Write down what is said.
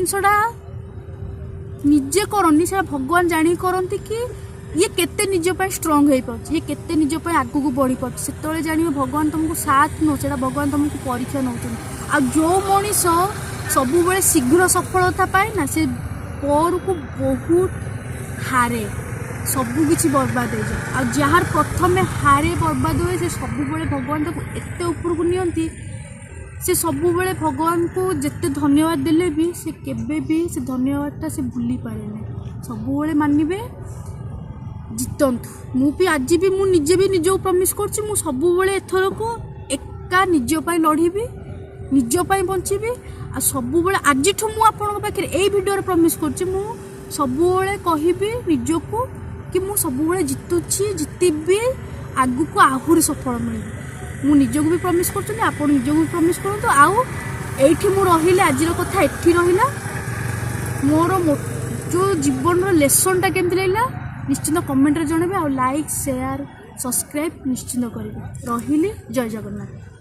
जिनसटा निजे करनी से भगवान जाणी करती कि ये केते निजपाई स्ट्रंग हो पार्छ ये केते निजपाई आगू को बढ़ी पार्छ से जान भगवान तुमको साथ नौ से भगवान तुमको परीक्षा नौ आ जो मनीष सब बेले शीघ्र सफलता पाए ना से पर को बहुत हारे सबकि बर्बाद हो जाए आ जार प्रथम हारे बर्बाद हुए से सब बेले भगवान तक एत ऊपर को नियंती से सब बेले भगवान को जिते धन्यवाद देले भी से केबे भी से धन्यवादटा से भूली पारे सब बेले मानवे जितंतु मु भी आज भी मु निजे भी निज प्रमिस करछि मु सब बेले एथर को एका निज पाई लढ़ीबी निज पाई बंचीबी आ सब बेले आज मु आपन पाखे एई वीडियो रे प्रमिस करछि मु सब बेले कहबी निजको कि मु सब बेले जितुछि जितबी आगु को आहुरी सफल मिले मु निजको भी प्रमिस करछि आपन निजको भी प्रमिस करतो आउ एठी मु रहिले आजिर कथा एठी रहिला मोर जो जीवन रो लेसनटा केमति लागला निश्चित कमेंट रे जणाबे आ लाइक शेयर सब्सक्राइब निश्चित करिवे रहिली जय जगन्नाथ।